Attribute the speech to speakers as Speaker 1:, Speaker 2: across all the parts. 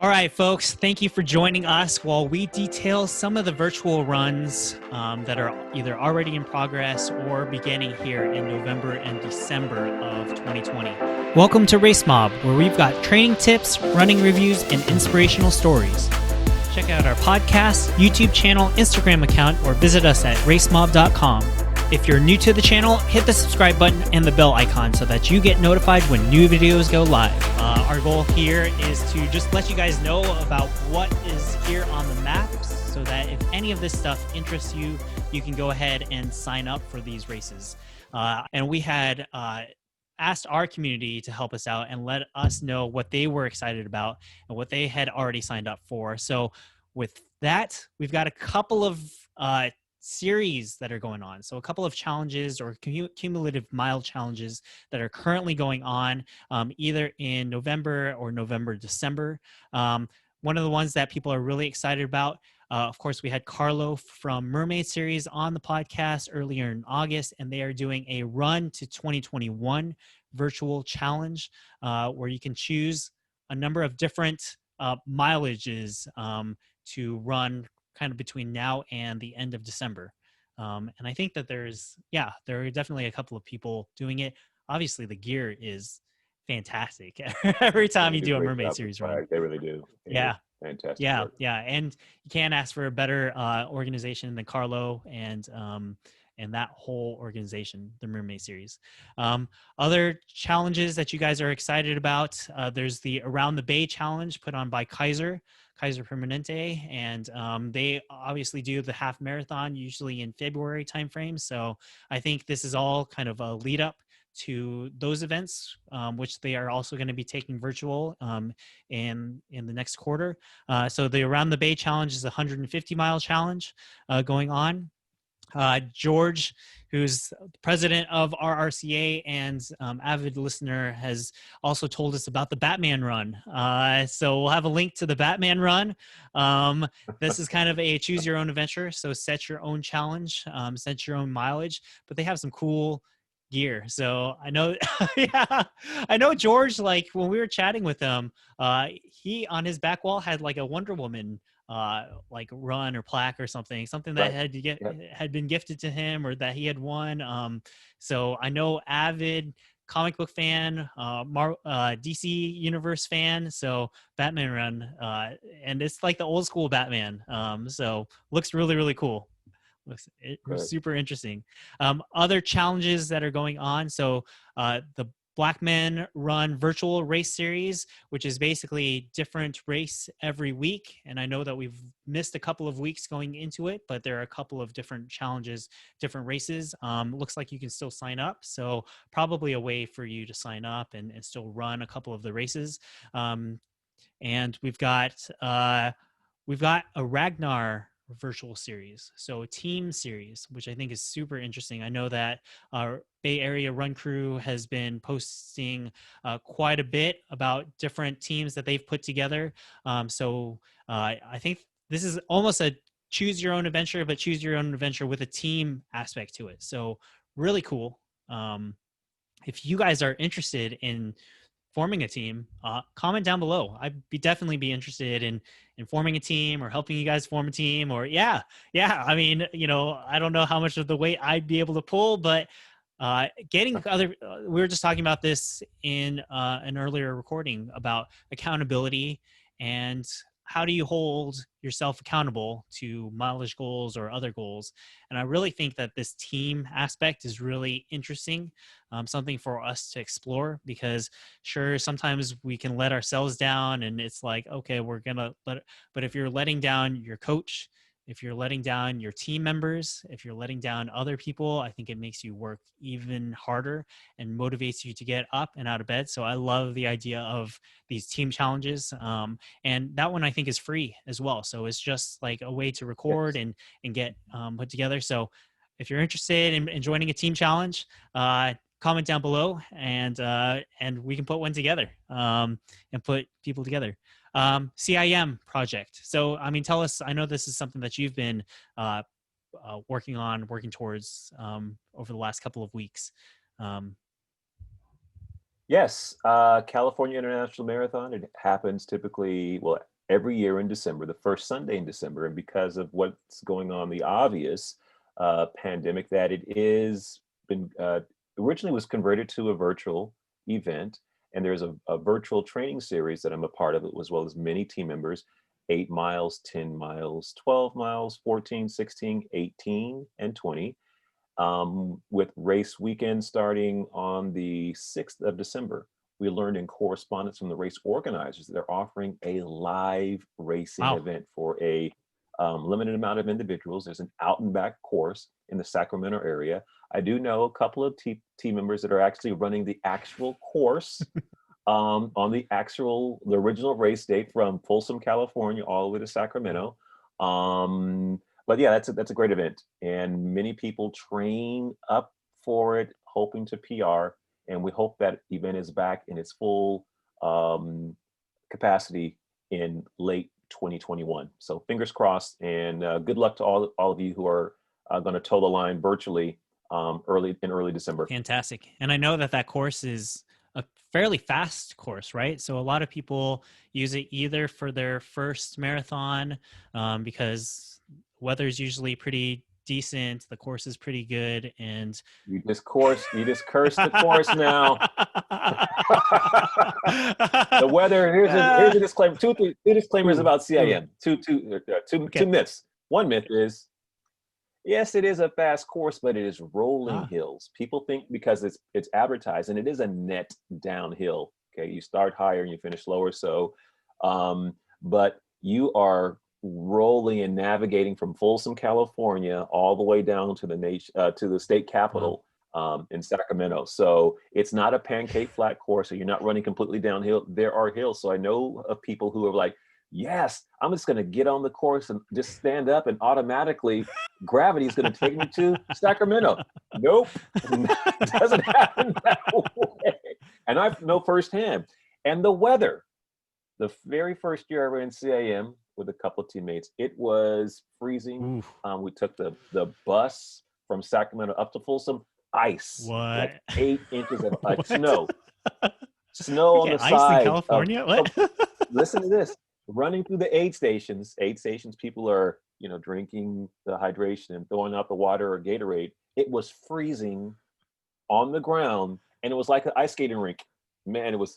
Speaker 1: All right, folks, thank you for joining us while we detail some of the virtual runs that are either already in progress or beginning here in November and December of 2020. Welcome to Race Mob, where we've got training tips, running reviews, and inspirational stories. Check out our podcast, YouTube channel, Instagram account, or visit us at racemob.com. If you're new to the channel, hit the subscribe button and the bell icon so that you get notified when new videos go live. Our goal here is to just let you guys know about what is here on the maps so that if any of this stuff interests you, you can go ahead and sign up for these races. And we had asked our community to help us out and let us know what they were excited about and what they had already signed up for. So with that, we've got a couple of series that are going on. So a couple of challenges or cumulative mile challenges that are currently going on either in November or December. One of the ones that people are really excited about, of course, we had Carlo from Mermaid series on the podcast earlier in August, and they are doing a run to 2021 virtual challenge where you can choose a number of different mileages to run kind of between now and the end of December. And I think that there are definitely a couple of people doing it. Obviously, the gear is fantastic every time you do a Mermaid series run.
Speaker 2: They really do.
Speaker 1: Yeah.
Speaker 2: Fantastic.
Speaker 1: Yeah.
Speaker 2: Work.
Speaker 1: Yeah. And you can't ask for a better organization than Carlo and that whole organization, the Mermaid series. Other challenges that you guys are excited about, there's the Around the Bay challenge put on by Kaiser Permanente, and they obviously do the half marathon usually in February timeframe. So I think this is all kind of a lead up to those events, which they are also going to be taking virtual in the next quarter. So the Around the Bay challenge is a 150-mile challenge going on. George, who's president of RRCA and avid listener, has also told us about the Batman run. So we'll have a link to the Batman run. This is kind of a choose your own adventure. So set your own challenge, set your own mileage, but they have some cool gear. So I know, yeah, I know George, like when we were chatting with him, he on his back wall had like a Wonder Woman like run or plaque or something that had been gifted to him or that he had won. So I know avid comic book fan, DC universe fan. So Batman run, and it's like the old school Batman. So looks really, really cool. Looks super interesting. Other challenges that are going on. So the Black Men Run virtual race series, which is basically different race every week. And I know that we've missed a couple of weeks going into it, but there are a couple of different challenges, different races. Looks like you can still sign up. So probably a way for you to sign up and still run a couple of the races. And we've got a Ragnar virtual series, so a team series, which I think is super interesting. I know that our Bay Area Run Crew has been posting quite a bit about different teams that they've put together. So I think this is almost a choose your own adventure, but choose your own adventure with a team aspect to it. So really cool. If you guys are interested in forming a team, comment down below. I'd definitely be interested in forming a team or helping you guys form a team, or yeah. I mean, I don't know how much of the weight I'd be able to pull, but getting other, we were just talking about this in an earlier recording about accountability and how do you hold yourself accountable to mileage goals or other goals. And I really think that this team aspect is really interesting, something for us to explore, because sure, sometimes we can let ourselves down and it's like, okay, we're gonna let it. But if you're letting down your coach, if you're letting down your team members, if you're letting down other people, I think it makes you work even harder and motivates you to get up and out of bed. So I love the idea of these team challenges. And that one I think is free as well. So it's just like a way to record and get put together. So if you're interested in joining a team challenge, comment down below and we can put one together and put people together. CIM project. So, I mean, tell us, I know this is something that you've been working towards over the last couple of weeks.
Speaker 2: Yes, California International Marathon. It happens typically, well, every year in December, the first Sunday in December. And because of what's going on, the obvious pandemic, that it is been originally was converted to a virtual event. And there's a virtual training series that I'm a part of, as well as many team members, 8 miles, 10 miles, 12 miles, 14, 16, 18, and 20, with race weekend starting on the 6th of December. We learned in correspondence from the race organizers that they're offering a live racing
Speaker 1: Wow.
Speaker 2: event for a limited amount of individuals. There's an out and back course in the Sacramento area. I do know a couple of team members that are actually running the actual course on the original race date from Folsom, California, all the way to Sacramento. But yeah, that's a great event, and many people train up for it, hoping to PR. And we hope that event is back in its full capacity in late 2021. So fingers crossed, and good luck to all of you who are going to toe the line virtually early December.
Speaker 1: Fantastic. And I know that that course is a fairly fast course, right? So a lot of people use it either for their first marathon, because weather is usually pretty decent, the course is pretty good, and
Speaker 2: You just cursed the course now. The weather. Here's a disclaimer. Two disclaimers
Speaker 1: Ooh,
Speaker 2: about
Speaker 1: ooh,
Speaker 2: CIM. Two
Speaker 1: okay.
Speaker 2: myths. One myth is, yes, it is a fast course, but it is rolling
Speaker 1: Ah,
Speaker 2: hills. People think because it's advertised, and it is a net downhill. Okay, you start higher and you finish lower. So, but you are rolling and navigating from Folsom, California, all the way down to to the state
Speaker 1: wow.
Speaker 2: capital in Sacramento. So it's not a pancake flat course. So you're not running completely downhill. There are hills. So I know of people who are like, yes, I'm just going to get on the course and just stand up, and automatically gravity is going to take me to Sacramento. Nope, it doesn't happen that way. And I know firsthand. And the weather, the very first year I ran CIM with a couple of teammates, it was freezing.
Speaker 1: Ooh,
Speaker 2: We took the bus from Sacramento up to Folsom, ice, like
Speaker 1: what?
Speaker 2: 8 inches of
Speaker 1: What?
Speaker 2: snow
Speaker 1: We
Speaker 2: on the
Speaker 1: get ice in
Speaker 2: side of.
Speaker 1: California?
Speaker 2: So
Speaker 1: What?
Speaker 2: listen to this. Running through the aid stations, people are, drinking the hydration and throwing out the water or Gatorade. It was freezing on the ground, and it was like an ice skating rink. Man, it was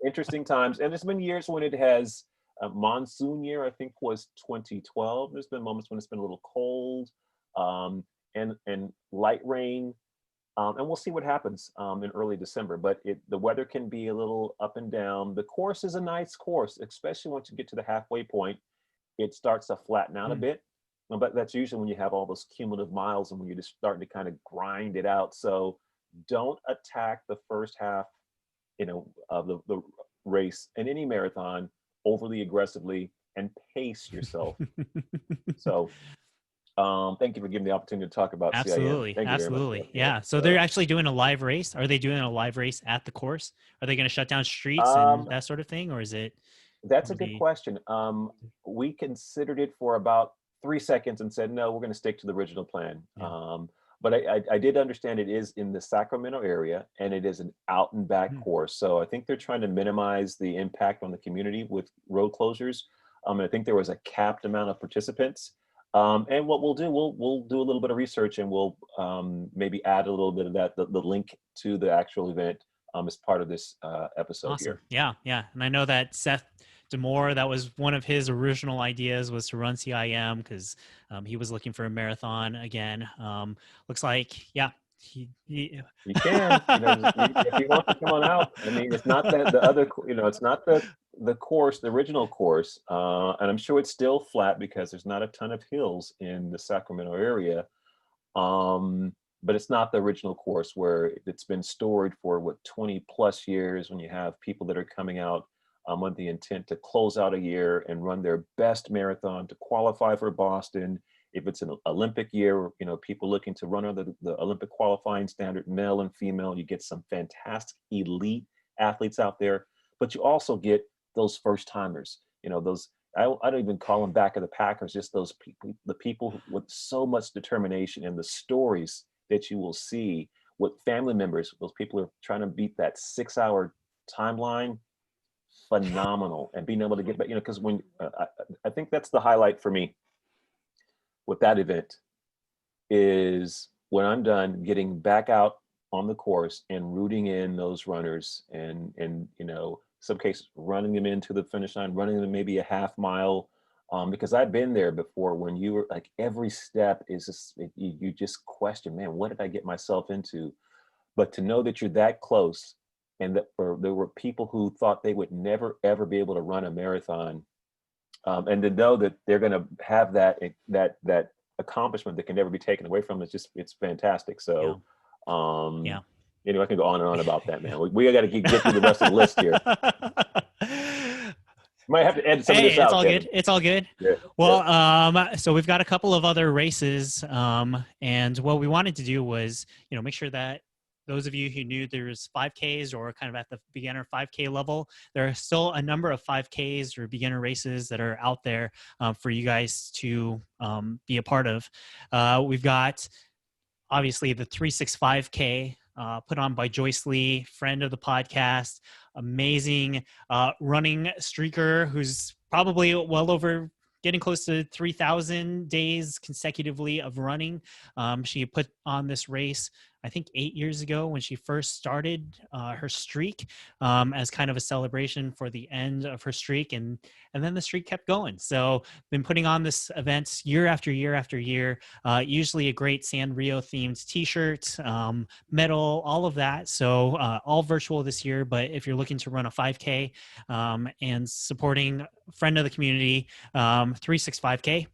Speaker 2: interesting times. And there's been years when it has a monsoon year, I think was 2012. There's been moments when it's been a little cold, um, and light rain. And we'll see what happens in early December. But the weather can be a little up and down. The course is a nice course, especially once you get to the halfway point. It starts to flatten out a
Speaker 1: Hmm.
Speaker 2: bit. But that's usually when you have all those cumulative miles and when you're just starting to kind of grind it out. So don't attack the first half, of the race in any marathon overly aggressively, and pace yourself. So thank you for giving me the opportunity to talk about CIM.
Speaker 1: Absolutely,
Speaker 2: Thank you very much.
Speaker 1: absolutely. Yeah. So they're actually doing a live race. Are they doing a live race at the course? Are they going to shut down streets and
Speaker 2: Um,
Speaker 1: that sort of thing, or is it
Speaker 2: That's a
Speaker 1: going to
Speaker 2: good
Speaker 1: be?
Speaker 2: question. We considered it for about 3 seconds and said, no, we're going to stick to the original plan.
Speaker 1: Yeah.
Speaker 2: But I did understand it is in the Sacramento area, and it is an out and back
Speaker 1: Hmm.
Speaker 2: course. So I think they're trying to minimize the impact on the community with road closures. I think there was a capped amount of participants. And what we'll do, we'll do a little bit of research, and we'll maybe add a little bit of the link to the actual event as part of this episode
Speaker 1: Awesome.
Speaker 2: here.
Speaker 1: Yeah, yeah. And I know that Seth Demore, that was one of his original ideas, was to run CIM because he was looking for a marathon again. Looks like, yeah, he
Speaker 2: You can, if you want to come on out. I mean, it's not that it's not the course, the original course, and I'm sure it's still flat because there's not a ton of hills in the Sacramento area. But it's not the original course where it's been stored for 20 plus years, when you have people that are coming out with the intent to close out a year and run their best marathon to qualify for Boston. If it's an Olympic year, people looking to run under the Olympic qualifying standard, male and female, you get some fantastic elite athletes out there, but you also get those first timers, those, I don't even call them back of the packers, just those people, the people with so much determination, and the stories that you will see with family members, those people are trying to beat that 6-hour timeline. Phenomenal. And being able to get back, because when I think that's the highlight for me with that event, is when I'm done getting back out on the course and rooting in those runners, and some cases running them into the finish line, running them maybe a half mile, because I've been there before when you were like, every step is just, you just question, man, what did I get myself into? But to know that you're that close, and that there were people who thought they would never ever be able to run a marathon, and to know that they're going to have that accomplishment that can never be taken away from them, it's fantastic.
Speaker 1: Yeah.
Speaker 2: So
Speaker 1: Yeah.
Speaker 2: anyway, I can go on and on about that, man. We got to get through the rest of the list here. Might have to edit some of
Speaker 1: Hey,
Speaker 2: this
Speaker 1: it's
Speaker 2: out,
Speaker 1: all
Speaker 2: Kevin.
Speaker 1: good. It's all good.
Speaker 2: Yeah,
Speaker 1: Well,
Speaker 2: yeah.
Speaker 1: so we've got a couple of other races, and what we wanted to do was, make sure that those of you who knew there's 5Ks or kind of at the beginner 5K level, there are still a number of 5Ks or beginner races that are out there for you guys to be a part of. We've got obviously the 365K put on by Joyce Lee, friend of the podcast, amazing running streaker who's probably well over getting close to 3,000 days consecutively of running. She put on this race, I think 8 years ago when she first started her streak, as kind of a celebration for the end of her streak. And then the streak kept going. So been putting on this event year after year after year, usually a great Sanrio themed t-shirt, medal, all of that. So all virtual this year, but if you're looking to run a 5K and supporting friend of the community, 365K,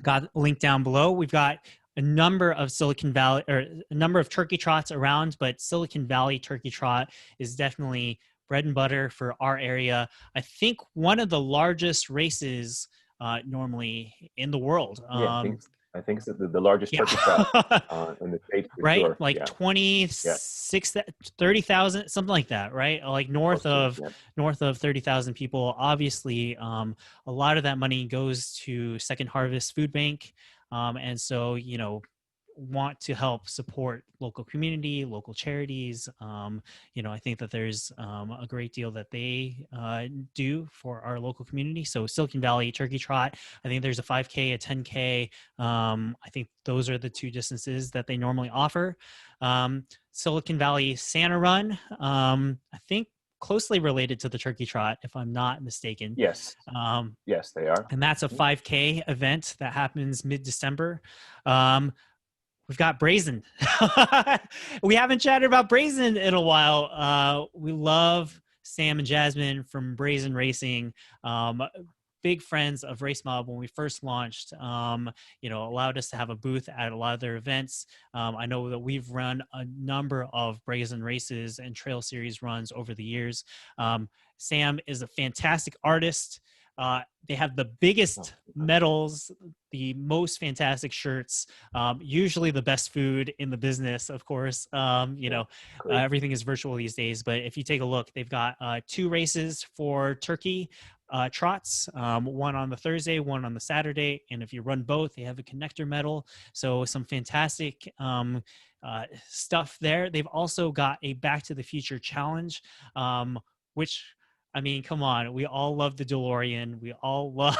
Speaker 1: got a link down below. We've got a number of Silicon Valley or a number of turkey trots around, but Silicon Valley Turkey Trot is definitely bread and butter for our area. I think one of the largest races normally in the world.
Speaker 2: Yeah, I think it's the largest
Speaker 1: Yeah.
Speaker 2: turkey trot in the States for
Speaker 1: Right?
Speaker 2: sure.
Speaker 1: Like
Speaker 2: Yeah,
Speaker 1: 26, 30,000, something like that, right? Like
Speaker 2: close to, yeah.
Speaker 1: north of 30,000 people. Obviously, a lot of that money goes to Second Harvest Food Bank. And so, want to help support local community, local charities. I think that there's a great deal that they do for our local community. So Silicon Valley Turkey Trot, I think there's a 5K, a 10K. I think those are the two distances that they normally offer. Silicon Valley Santa Run, I think closely related to the Turkey Trot, if I'm not mistaken.
Speaker 2: Yes, yes, they are.
Speaker 1: And that's a 5K event that happens mid-December. We've got Brazen. We haven't chatted about Brazen in a while. We love Sam and Jasmine from Brazen Racing. Big friends of Race Mob when we first launched, allowed us to have a booth at a lot of their events. I know that we've run a number of Brazen races and trail series runs over the years. Sam is a fantastic artist. They have the biggest medals, the most fantastic shirts, usually the best food in the business, of course. Everything is virtual these days, but if you take a look, they've got 2 races for turkey trots, one on the Thursday, one on the Saturday. And if you run both, they have a connector medal. So some fantastic stuff there. They've also got a Back to the Future challenge, which, I mean, come on. We all love the DeLorean. We all love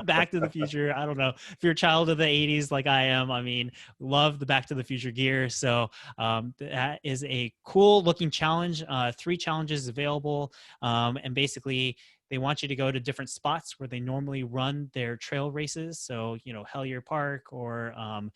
Speaker 1: Back to the Future. I don't know if you're a child of the 80s like I am. I mean, love the Back to the Future gear. So that is a cool looking challenge. 3 challenges available. And basically, they want you to go to different spots where they normally run their trail races. So, Hellier Park or, a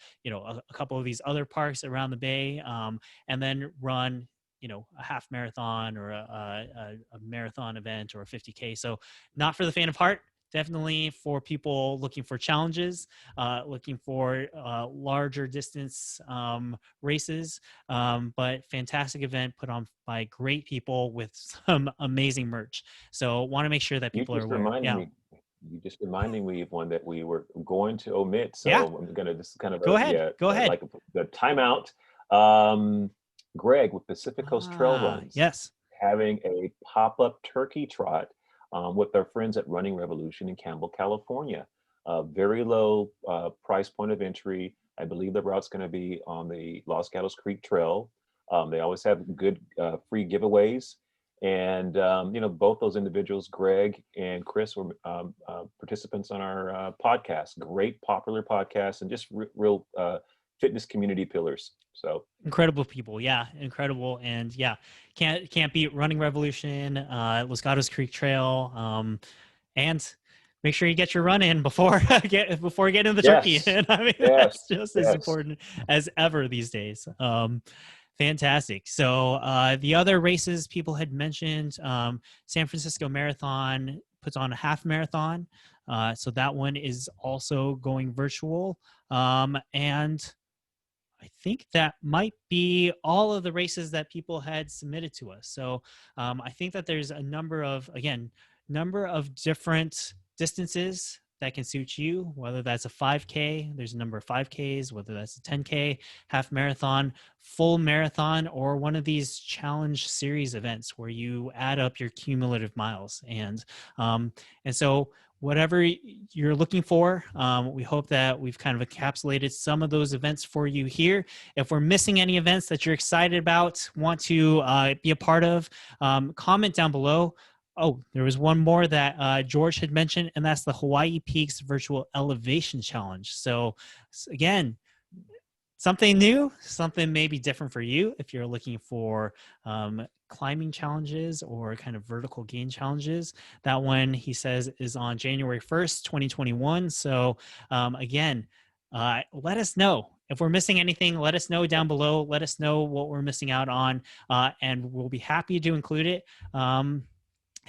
Speaker 1: couple of these other parks around the bay, and then run a half marathon or a marathon event or a 50K. So not for the faint of heart, definitely for people looking for challenges, looking for larger distance races, but fantastic event put on by great people with some amazing merch. So want to make sure that people are aware. Yeah.
Speaker 2: You just reminding me of one that we were going to omit. So
Speaker 1: Yeah.
Speaker 2: I'm going to, this is kind of
Speaker 1: Go ahead.
Speaker 2: like the timeout. Greg with Pacific Coast Trail Runs.
Speaker 1: Yes.
Speaker 2: Having a pop-up turkey trot with our friends at Running Revolution in Campbell, California. Very low price point of entry. I believe the route's going to be on the Los Gatos Creek Trail. They always have good free giveaways. And, both those individuals, Greg and Chris, were participants on our podcast. Great, popular podcast, and just real fitness community pillars. So
Speaker 1: incredible people, yeah, incredible, and yeah, can't beat Running Revolution, Los Gatos Creek Trail, and make sure you get your run in before getting the turkey
Speaker 2: yes,
Speaker 1: in. I mean, that's
Speaker 2: yes,
Speaker 1: just as
Speaker 2: yes.
Speaker 1: important as ever these days. Fantastic. So the other races people had mentioned, San Francisco Marathon puts on a half marathon. So that one is also going virtual. And I think that might be all of the races that people had submitted to us. So I think that there's a number of different distances that can suit you, whether that's a 5K, there's a number of 5Ks, whether that's a 10K, half marathon, full marathon, or one of these challenge series events where you add up your cumulative miles. And so whatever you're looking for, we hope that we've kind of encapsulated some of those events for you here. If we're missing any events that you're excited about, want to be a part of, comment down below. Oh, there was one more that George had mentioned, and that's the Hawaii Peaks Virtual Elevation Challenge. So again, something new, something maybe different for you if you're looking for climbing challenges or kind of vertical gain challenges. That one, he says, is on January 1st, 2021. So again, let us know. If we're missing anything, let us know down below. Let us know what we're missing out on, and we'll be happy to include it.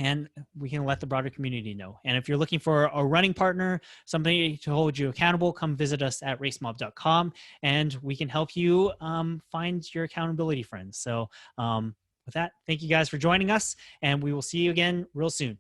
Speaker 1: And we can let the broader community know. And if you're looking for a running partner, somebody to hold you accountable, come visit us at racemob.com, and we can help you find your accountability friends. So with that, thank you guys for joining us, and we will see you again real soon.